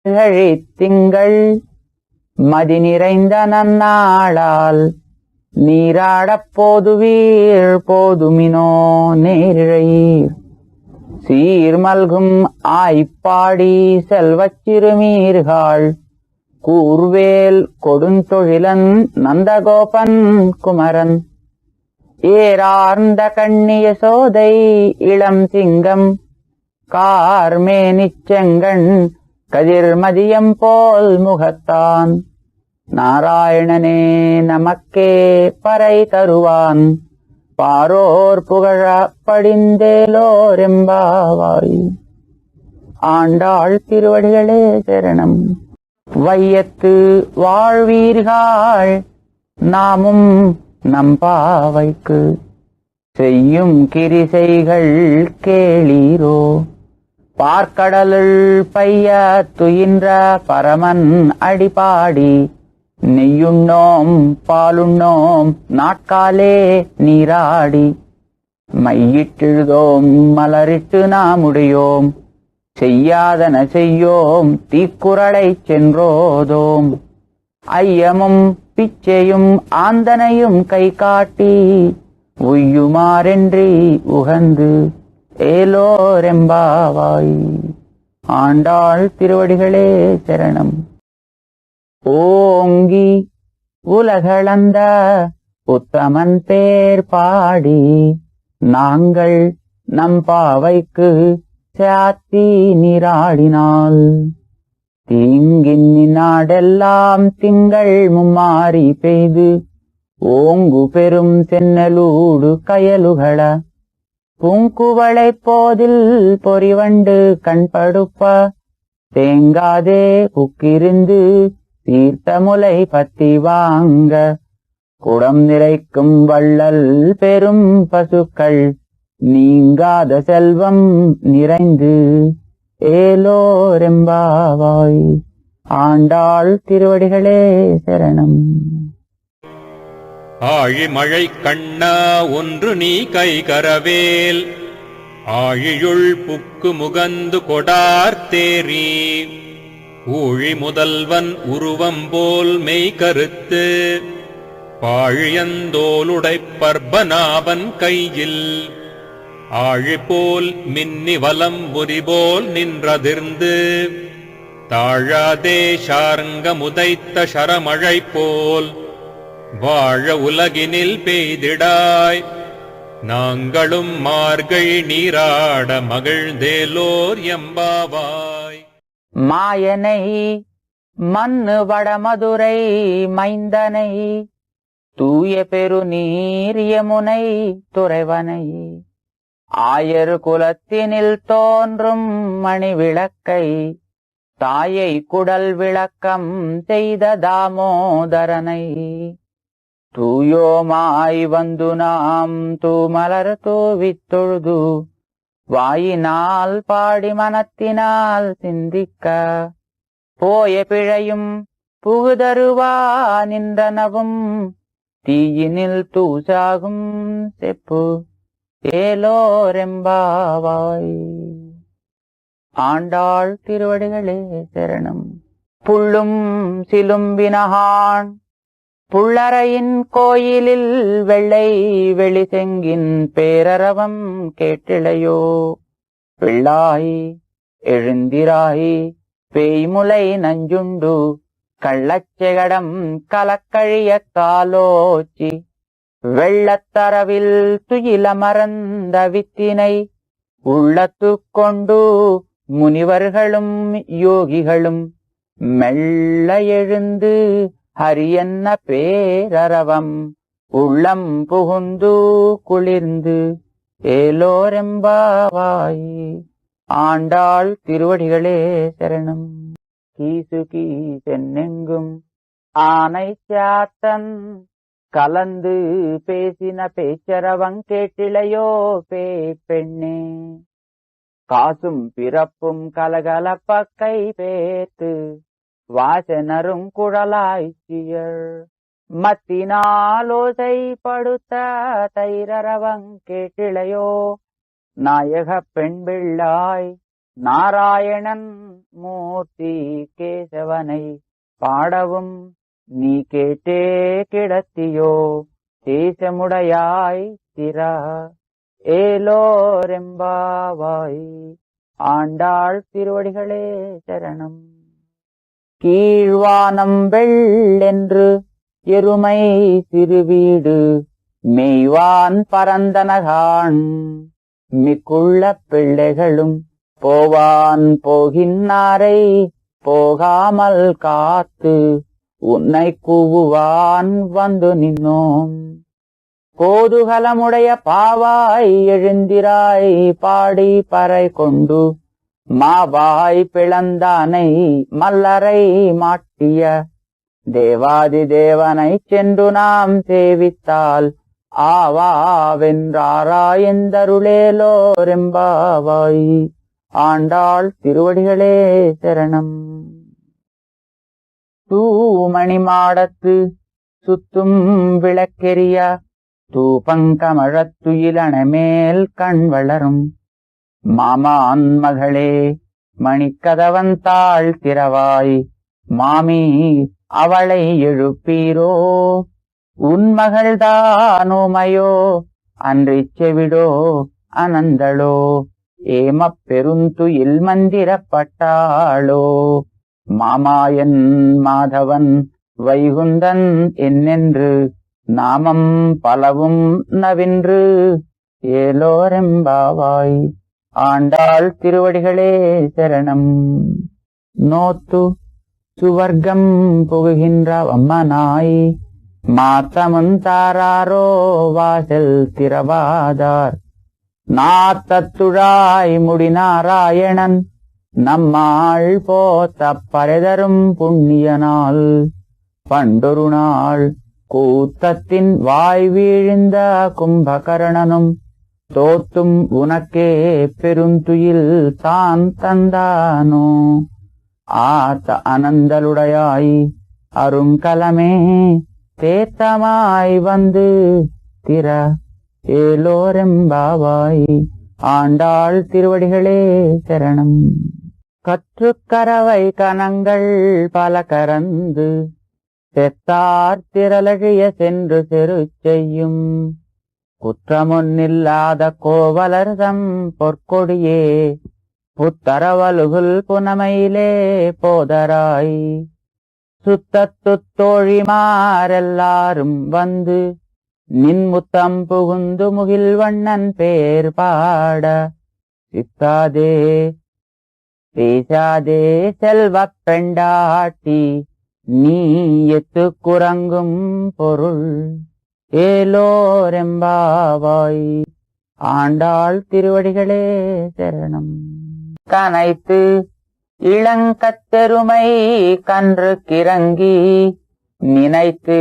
திங்கள் மதி நிறைந்த நன்னாளால் நீராடப் போதுவீர் போதுமினோ நேரிழையீர் சீர்மல்கும் ஆய்ப்பாடி செல்வச் சிறுமீர்கள் கூர்வேல் கொடுந்தொழிலன் நந்தகோபன் குமரன் ஏரார்ந்த கண்ணிய சோதை இளம் சிங்கம் கார்மேனிச் செங்கண் கதிர்மதியம் போல் முகத்தான் நாராயணனே நமக்கே பறை தருவான் பாரோர் புகழ படிந்தேலோரெம்பாவாய். ஆண்டாள் திருவடிகளே சரணம். வையத்து வாழ்வீர்கள் நாமும் நம்பாவைக்கு செய்யும் கிரிசைகள் கேளீரோ பார்க்கடலுள் பைய துயின்ற பரமன் அடிபாடி நெய்யுண்ணோம் பாலுண்ணோம் நாட்காலே நீராடி மையிட்டெழுதோம் மலரிட்டு நாமுடையோம் செய்யாதன செய்யோம் தீக்குறளைச் சென்றோதோம் ஐயமும் பிச்சையும் ஆந்தனையும் கை காட்டி உய்யுமாறென்றி உகந்து ஏலோரெம்பாவாய். ஆண்டாள் திருவடிகளே சரணம். ஓங்கி உலகளந்த உத்தமன் பேர் பாடி நாங்கள் நம்பாவைக்கு சாத்தி நீராடினாள் தீங்கின்னி நாடெல்லாம் திங்கள் மும்மாறி பெய்து ஓங்கு பெரும் சென்னலூடு கயலுகள பூங்குவளை போதில் பொறிவண்டு கண்படுப்ப தேங்காதே புக்கிருந்து தீர்த்த முலை பத்தி வாங்க குடம் நிறைக்கும் வள்ளல் பெரும் பசுக்கள் நீங்காத செல்வம் நிறைந்து ஏலோரெம்பாவாய். ஆண்டாள் திருவடிகளே சரணம். ஆழிமழை கண்ணா ஒன்று நீ கைகரவேல் ஆழியுள் புக்கு முகந்து கொடார்த்தேரி ஊழி முதல்வன் உருவம் போல் மெய் கருத்து பாழியந்தோளுடைப் பர்பநாபன் கையில் ஆழிபோல் மின்னி வலம் புரிபோல் நின்றதிர்ந்து தாழாதே சார்ங்க முதைத்த சரமழை போல் வாழ உலகினில் பெய்திடாய் நாங்களும் மார்கழி நீராட மகிழ்ந்தேலோர் எம்பாவாய். மாயனை மண்ணு வடமதுரை மைந்தனை தூய பெருநீர் யமுனை துறைவனை ஆயர் குலத்தினில் தோன்றும் மணி விளக்கை தாயை குடல் விளக்கம் செய்த தாமோதரனை தூயோமாய் வந்து நாம் தூமலர் தூவித் தொழுது வாயினால் பாடி மனத்தினால் சிந்திக்க போய பிழையும் புகுதருவா நின்றனவும் தீயினில் தூசாகும் செப்பு ஏலோரெம்பாவாய். ஆண்டாள் திருவடிகளே சரணம். புள்ளும் சிலும்பினகான் புள்ளரையின் கோயிலில் வெள்ளை வெளிசெங்கின் பேரரவம் கேட்டிளையோ பிள்ளாய் எழுந்திராய் பேய்முலை நஞ்சுண்டு கள்ளச்செகடம் கலக்கழிய காலோச்சி வெள்ளத்தரவில் துயில மறந்த வித்தினை உள்ளத்துக் கொண்டு முனிவர்களும் யோகிகளும் மெல்ல எழுந்து ஹரியன்ன பேரரவம் உள்ளம் புகுந்து குளிர்ந்து ஏலோரெம்பாவாய். ஆண்டாள் திருவடிகளே சரணம். கீசு கீசென்னெங்கும் ஆனை சாத்தன் கலந்து பேசின பேச்சரவங் கேட்டிளையோ பெண்ணே காசும் பிறப்பும் கலகலப்ப கை பேத்து வாசனரும் குழலாய்ச்சியர் மத்தினாலோசை படுத்த தைரரவங் கேட்டிளையோ நாயக பெண் பிள்ளாய் நாராயணன் மூர்த்தி கேசவனை பாடவும் நீ கேட்டே கிடத்தியோ தேசமுடையாய் திரா ஏலோரெம்பாவாய். ஆண்டாள் திருவடிகளே சரணம். கீழ்வானம் வெள்ளென்று எருமை சிறுவீடு மெய்வான் பரந்தனகான் மிக்குள்ள பிள்ளைகளும் போவான் போகின்னாரை போகாமல் காத்து உன்னை கூவுவான் வந்து நின்னோம். கோதுகலமுடைய பாவாய் எழுந்திராய் பாடி பறை கொண்டு மாவாய் பிளந்தானை மல்லரை மாட்டிய தேவாதி தேவனை சென்று நாம் சேவித்தால் ஆவாவென்றாராயந்தருளேலோரெம்பாவாய். ஆண்டாள் திருவடிகளே சரணம். தூமணி மாடத்து சுத்தும் விளக்கெரிய தூபங்கமழத்துயிலணமேல் கண் வளரும் மாமான் மகளே மணிக்கதவந்தாள் திறவாய் மாமி அவளை எழுப்பீரோ உன்மகள்தானோமையோ அன்றிச் செவிடோ அனந்தளோ ஏமப் பெருந்துயில் மந்திரப்பட்டாளோ மாமாயன் மாதவன் வைகுந்தன் என்னென்று நாமம் பலவும் நவின்று ஏலோரெம்பாவாய். ஆண்டாள் திருவடிகளே சரணம். நோத்து சுவர்க்கம் புகுகின்ற அம்மனாய் மாத்தமுந்தாரோ வாசல் திரவாதார் நாத்தத்துழாய் முடிநாராயணன் நம்மாள் போத்த பரதரும் புண்ணியனால் பண்டொரு நாள் கூத்தத்தின் வாய் வீழ்ந்த கும்பகர்ணனும் தோத்தும் உனக்கே பெருந்துயில் தான் தந்தானோ ஆத்த அனந்தலுடையாய் அருங்கலமே தேத்தமாய் வந்து திற ஏலோரெம்பாவாய். ஆண்டாள் திருவடிகளே சரணம். கற்றுக்கரவை கனங்கள் பல கரந்து செத்தார் திரளழிய சென்று செரு செய்யும் குற்றமொன்னில்லாத கோவலர்தம் பொற்கொடியே புத்தரவலுகுல் புனமையிலே போதராய் சுத்தத்துத்தோழிமாரெல்லாரும் வந்து நின்முத்தம் புகுந்து முகில் வண்ணன் பேர் பாட சித்தாதே பேசாதே செல்வப் பெண்டாட்டி நீ எத்து குரங்கும் பொருள் ஏலோரெம்பாவாய். ஆண்டாள் திருவடிகளே சரணம். கனைத்து இளங்கத்தெருமை கன்று கிறங்கி நினைத்து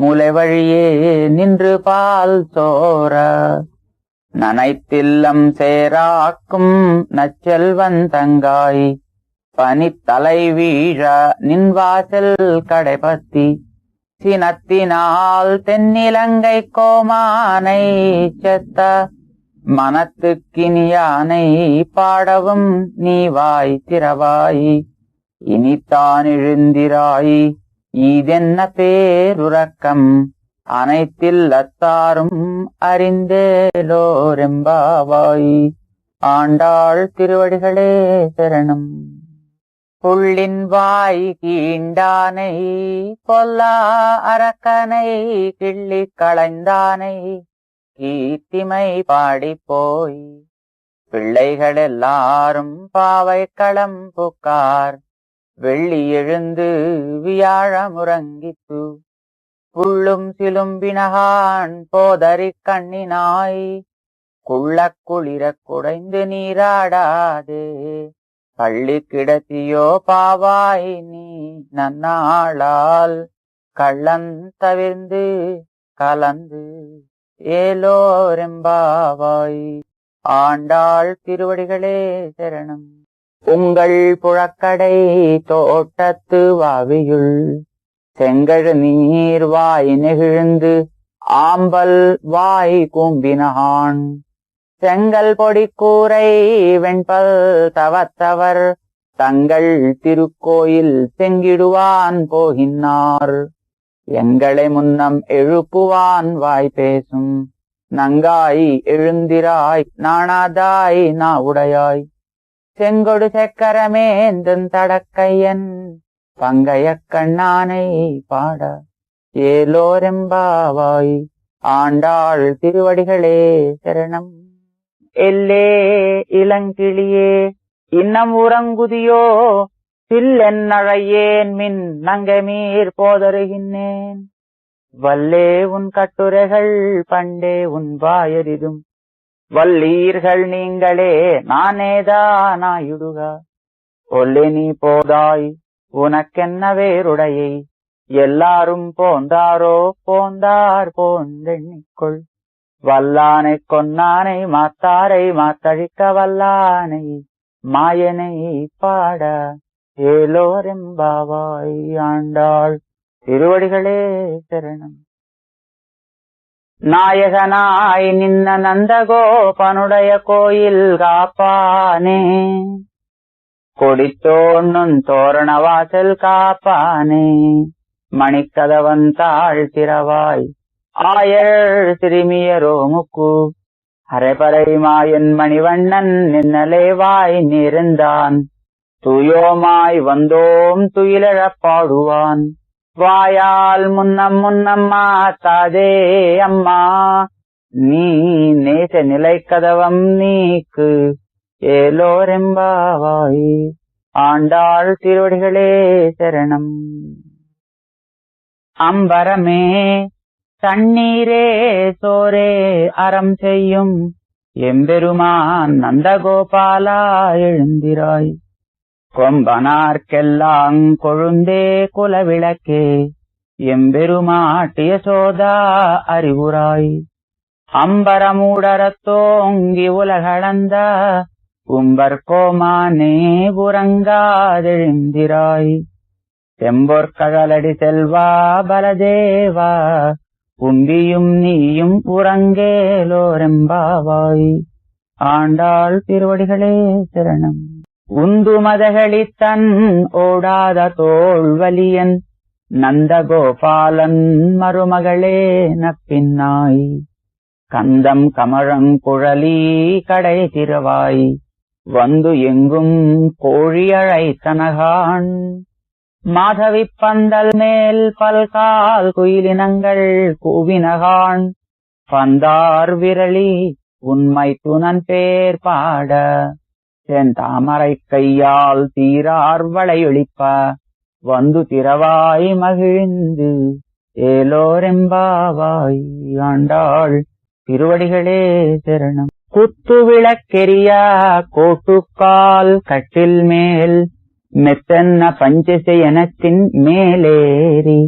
மூலை வழியே நின்று பால் சோர நனைத்தில்லம் சேராக்கும் நச்செல்வந்தங்காய் பனித்தலை வீழ நின்வாசல் கடைபத்தி சினத்தினால் தென்னிலங்கை கோமானை செத்த மனத்துக்கினியானை பாடவும் நீவாய் திறவாய் இனித்தான் எழுந்திராய் இதென்ன பேருறக்கம் அனைத்தில் அத்தாரும் அறிந்தேலோரெம்பாவாய். ஆண்டாள் திருவடிகளே சரணம். புள்ளின் வாய் கீண்டானை பொல்லா அரக்கனை கிள்ளி களைந்தானை கீர்த்திமை பாடிப்போய் பிள்ளைகள் எல்லாரும் பாவை களம் புக்கார் வெள்ளி எழுந்து வியாழ முறங்கித்து புள்ளும் சிலும்பினகான் போதறி கண்ணினாய் குள்ள குளிர குடைந்து நீராடாதே பள்ளி கிடத்தியோ பாவாய் நீ நன்னாளால் கள்ளன் தவிர்ந்து கலந்து ஏலோரெம்பாவாய். ஆண்டாள் திருவடிகளே சரணம். உங்கள் புழக்கடை தோட்டத்து வாவியுள் செங்கழு நீர் வாய் நெகிழ்ந்து ஆம்பல் வாய் கூம்பினான் செங்கல் பொடி கூரை வெண்பல் தவத்தவர் தங்கள் திருக்கோயில் செங்கிடுவான் போகின்னார். எங்களை முன்னம் எழுப்புவான் வாய் பேசும் நங்காய் எழுந்திராய் நாணாதாய் நா உடையாய். செங்கொடு செக்கரமேந்தன் தடக்கையன் பங்கைய கண்ணானை பாட ஏலோரெம்பாவாய். ஆண்டாள் திருவடிகளே சரணம். எல்லே இளங்கிளியே இன்னம் உறங்குதியோ சில்லென்னழையேன் மின் நங்கமீர் போதருகின்றேன். வல்லே உன் கட்டுரைகள் பண்டே உன் வாயரிதும் வல்லீர்கள் நீங்களே நானேதானாயுடுக. ஒல்லே நீ போதாய் உனக்கென்ன வேறுடையை எல்லாரும் போந்தாரோ போந்தார் போந்தெண்ணிக்கொள். வல்லானை கொன்னானை மாத்தாரை மாத்தழிக்க வல்லானை மாயனை பாட ஏலோரெம்பாவாய். ஆண்டாள் திருவடிகளே சரணம். நாயகனாய் நின்ன நந்தகோபனுடைய கோயில் காப்பானே கொடித்தோன்னும் தோரண வாசல் காப்பானே. மணிக்கதவன் தாழ் திறவாய் ஆயர் சிறுமியரோ முக்கு அரைபறை மாயன் மணிவண்ணன் நின்னலேவாய் நிறந்தான். தூயோமாய் வந்தோம் துயிலழப் பாடுவான். வாயால் முன்னம் முன்னம்மா தாதே அம்மா நீ நேச நிலை கதவம் நீக்கு ஏலோரெம்பாவாய். ஆண்டாள் திருவடிகளே சரணம். அம்பரமே தண்ணீரே சோரே அறம் செய்யும் எம்பெருமான் நந்தகோபாலா எழுந்திராய். கொம்பனார்க்கெல்லாம் கொழுந்தே குலவிளக்கே எம்பெருமாட்டிய சோதா அறிவுராய். அம்பரமூடரத்தோங்கி உலகளந்த உம்பர்கோமானே உறங்காதெழுந்திராய். செம்பொற்கழலடி செல்வா பலதேவா உம்பியும் நீயும் உறங்கேலோரெம்பாவாய். ஆண்டாள் திருவடிகளே சரணம். உந்து மதகளித்தன் ஓடாத தோல்வலியன் நந்தகோபாலன் மருமகளே நப்பின்னாய். கந்தம் கமழங்குழலி கடை திறவாய் வந்து எங்கும் கோழியழைத்தனகான். மாதவி பந்தல் மேல் பல்கால் குயிலினங்கள் கூவினகான். பந்தார் விரலி உண்மை துணன் பேர் பாட செந்தாமரை கையால் தீரார் வளையொழிப்ப வந்து திறவாய் மகிழ்ந்து ஏலோரெம்பாவாய். ஆண்டாள் திருவடிகளே சரணம். குத்து விளக்கெரிய கோட்டுக்கால் கட்டில் மேல் மெத்தன்ன பஞ்சசயனத்தின் மேலேறி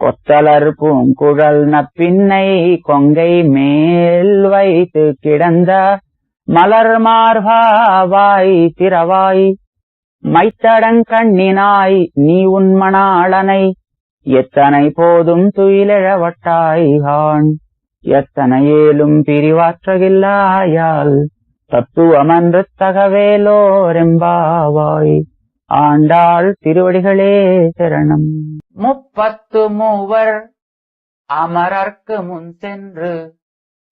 கொத்தலர் பூங்குழல் நப்பின்னை கொங்கை மேல் வைத்து கிடந்த மலர் மார்பாவாய் திறவாய். மைத்தடங்கண்ணினாய் நீ உன்மணாளனை எத்தனை போதும் துயிலெழவட்டாய்கான். எத்தனை ஏலும் பிரிவாற்றகில்லாயால் தத்துவமன்று தகவேலோரெம்பாவாய். ஆண்டாள் திருவடிகளே சரணம். 30 மூவர் அமரர்க்கு முன் சென்று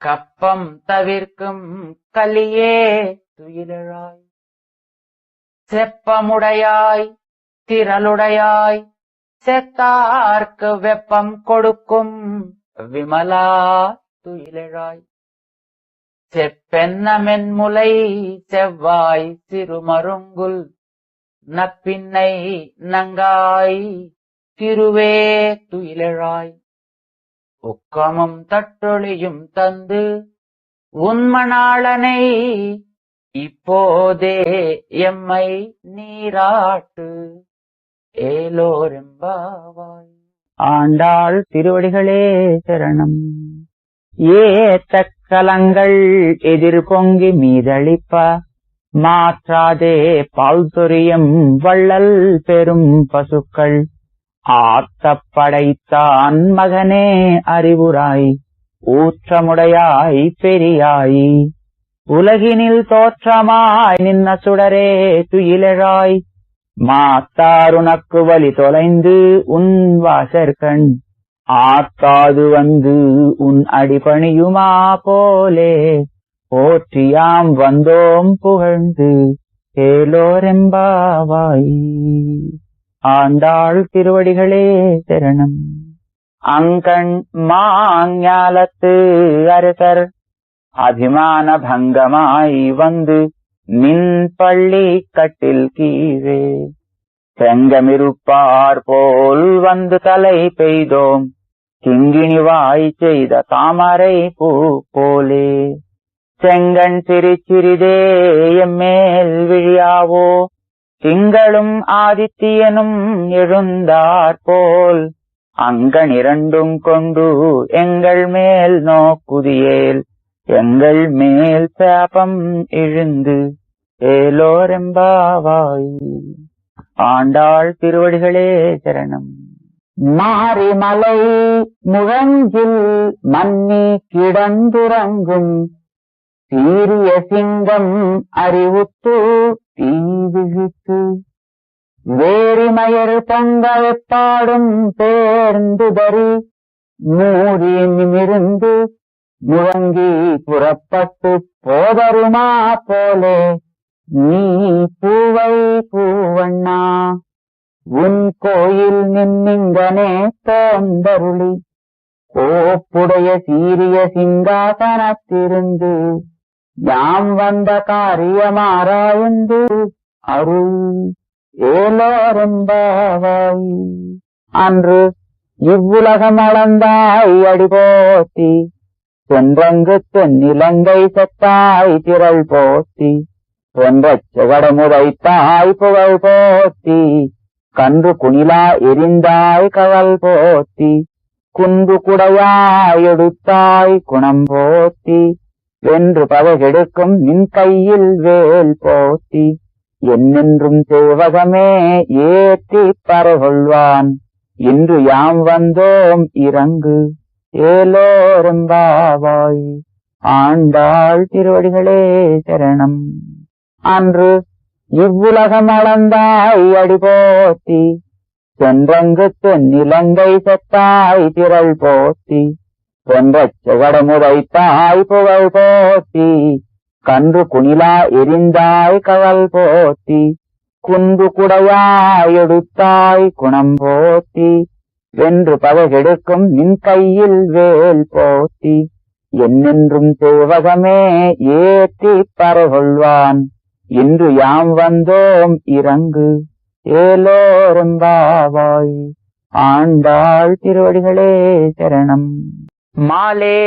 கப்பம் தவிர்க்கும் கலியே துயிலழாய். செப்பமுடையாய் திரளுடையாய் செத்தார்க்கு வெப்பம் கொடுக்கும் விமலா துயிலழாய். செப்பென்ன மென்முலை செவ்வாய் சிறுமருங்குல் நப்பின்னை நங்காய் திருவே துயிலழாய். உக்கமும் தட்டொழியும் தந்து உன்மணாளனை இப்போதே எம்மை நீராட்டு ஏலோரெம்பாவாய். ஆண்டாள் திருவடிகளே சரணம். ஏத்தக்கலங்கள் எதிர் பொங்கி மீதளிப்ப மாற்றாதே பால் சொரியும் வள்ளல் பெரும் பசுக்கள் ஆத்தப்படைத்தான் மகனே அறிவுராய் ஊற்றமுடையாய் பெரியாய். உலகினில் தோற்றமாய் நின்ன சுடரே துயிலழாய் மாத்தாருனக்கு வழி தொலைந்து உன் வாசற்கண் ஆத்தாது வந்து உன் அடிபணியுமா போலே போற்றியாம் வந்தோம் புகழ்ந்து ஏலோரெம்பாவாய். ஆண்டாள் திருவடிகளே சரணம். அங்கண் மாஞாலத்து அரசர் அபிமான பங்கமாய் வந்து நின் பள்ளி கட்டில் கீழே செங்கமிருப்பார் போல் வந்து தலை பெய்தோம் கிங்கிணிவாய் செய்த தாமரை பூ போலே. செங்கண் சிறிதே எம்மேல் விழியாவோ திங்களும் ஆதித்தியனும் எழுந்தார் போல் அங்கண் இரண்டும் கொண்டு எங்கள் மேல் நோக்குதியேல் எங்கள் மேல் சாபம் இழுந்து ஏலோரெம்பாவாய். ஆண்டாள் திருவடிகளே சரணம். மாரிமலை முழஞ்சில் மன்னி கிடந்துறங்கும் சீரிய சிங்கம் அறிவுத்து தீவிழித்து வேரிமயர் தங்கள் பாடும் பேர்ந்துதறி மூடி நிமிர்ந்து முழங்கி புறப்பட்டு போதருமா போலே நீ பூவை பூவண்ணா உன் கோயில் நின்னிங்கனே தோந்தருளி கோப்புடைய சீரிய சிங்காசனத்திருந்து யாம் வந்த காரியமாராய்ந்து அருள் ஏலோரெம்பாவாய். அன்று இவ்வுலகம் அளந்தாய் அடிபோத்தி சென்றங்கு தென்னிலங்கை செத்தாய் திரள் போத்தி பொன்றச் செகடமுதைத்தாய் புகழ் போத்தி கன்று குணிலா எரிந்தாய் கவல் போத்தி குன்று குடையாய் எடுத்தாய் குணம் போத்தி வென்று பதகெடுக்கும் நின் கையில் வேல் போத்தி என்னென்றும் சேவகமே ஏற்றி பறைகொள்வான் இன்று யாம் வந்தோம் இறங்கு ஏலோரெம்பாவாய். ஆண்டாள் திருவடிகளே சரணம். அன்று இவ்வுலகம் அளந்தாய் அடிபோத்தி சென்றங்கு தென்னிலங்கை செத்தாய் திரள் போத்தி பொன்றச் செகடமுதைத்தாய் புகழ் போத்தி கன்று குணிலா எரிந்தாய் கவல் போத்தி குன்று குடையாய் எடுத்தாய் குணம் போத்தி வென்று பதகெடுக்கும் நின் கையில் வேல் போத்தி என்னென்றும் சேவகமே ஏற்றி பறைகொள்வான் இன்று யாம் வந்தோம் இறங்கு ஏலோரெம்பாவாய். ஆண்டாள் திருவடிகளே சரணம். மாலே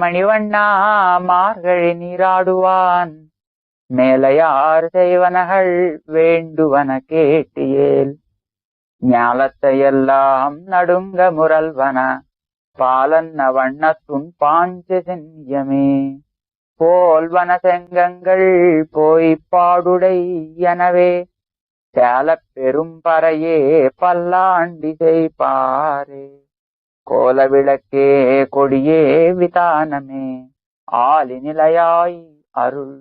மணிவண்ணா மார்கழி நீராடுவான் மேலையார் செய்வனகள் வேண்டுவன கேட்டியேல் ஞாலத்தையெல்லாம் நடுங்க முரல்வன பாலன்ன வண்ணத்துன் பாஞ்ச சென்யமே போல்வன செங்கங்கள் போய்ப்பாடுடை எனவே சேலப் பெரும் பறையே பல்லாண்டி செய்பாரே கோல விளக்கே கொடியே விதானமே ஆலி நிலையாய் அருள்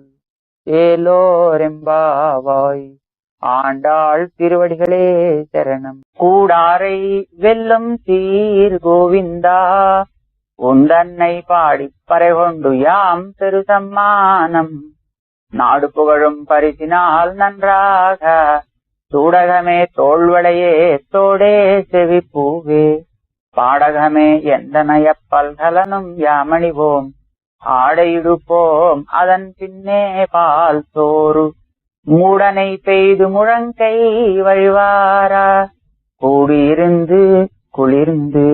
ஏலோரெம்பாவாய். ஆண்டாள் திருவடிகளே சரணம். கூடாரை வெல்லும் சீர் கோவிந்தா உந்தன்னை பாடிப் பறைகொண்டு யாம் பெரு சம்மானம் நாடு புகழும் பரிசினால் நன்றாக சூடகமே தோள்வளையே தோடே செவிப்பூவே பாடகமே எந்தனைய பல்கலனும் யாமணிவோம் ஆடையிடுப்போம் அதன் பின்னே பால் சோறு மூடனை பெய்து முழங்கை வழிவாரா கூடியிருந்து குளிர்ந்து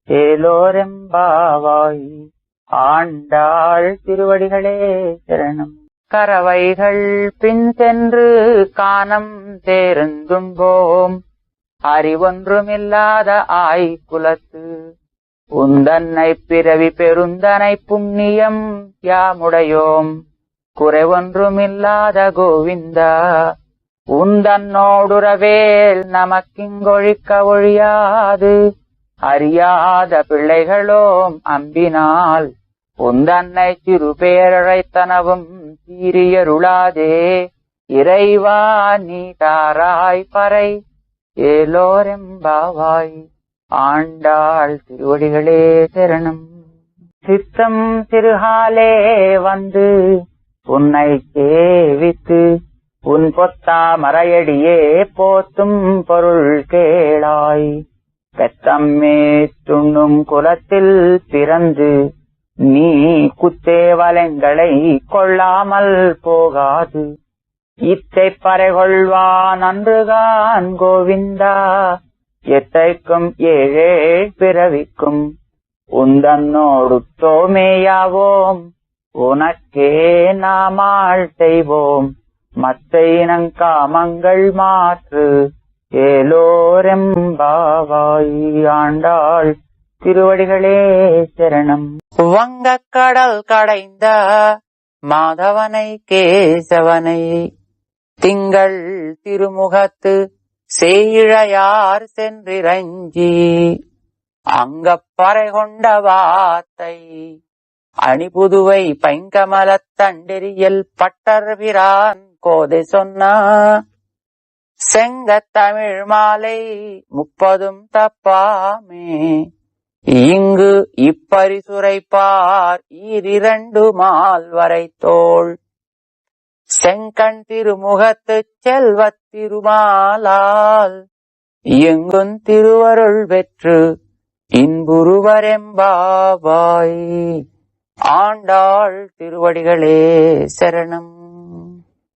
ஏலோரெம்பாவாய். ஆண்டாள் திருவடிகளே சரணம். கரவைகள் பின் சென்று கானம் தேர்ந்தும்போம் அறிவொன்றுமில்லாத ஆய்குலத்து உந்தன்னை பிறவி பெருந்தனை புண்ணியம் யாமுடையோம் குறைவொன்றுமில்லாத கோவிந்தா உந்தன்னோடுறவேல் நமக்கிங்கொழிக்க ஒழியாது அறியாத பிள்ளைகளோம் அம்பினால் உந்தன்னை சிறு பேரழைத்தனவும் சீரியருளாதே இறைவா நீ தாராய் பறை ஏலோரெம்பாவாய். ஆண்டாள் திருவடிகளே சரணம். சித்தம் சிறுகாலே வந்து உன்னை சேவித்து உன் பொத்தா மறையடியே போத்தும் பொருள் கேளாய். பெத்தம்மே துண்ணும் குலத்தில் பிறந்து நீ குத்தேவலங்களை கொள்ளாமல் போகாது. இத்தை பறைகொள்வான் அன்றுகான் கோவிந்தா எத்தைக்கும் ஏழேழ் பிறவிக்கும் உந்தன்னோடு தோமேயாவோம். உனக்கே நாமாள் செய்வோம் மத்தை நங்காமங்கள் மாற்று ஏலோரெம்பாவாய். ஆண்டாள் திருவடிகளே சரணம். வங்கக் கடல் கடைந்த மாதவனை கேசவனை திங்கள் திருமுகத்து சேயிழையார் சென்றிரஞ்சி அங்கப்பறை கொண்ட வாத்தை அணிபுதுவை பைங்கமலத் தண்டெறியல் பட்டர்பிரான் கோதை சொன்ன செங்கத் தமிழ் மாலை 30 தப்பாமே. இங்கு இப்பரிசுரைப்பார் 2 மால்வரை தோள் செங்கண் திருமுகத்துச் செல்வத் திருமாலால் எங்குந் திருவருள் பெற்று இன்புறுவரெம்பாவாய். ஆண்டாள் திருவடிகளே சரணம்.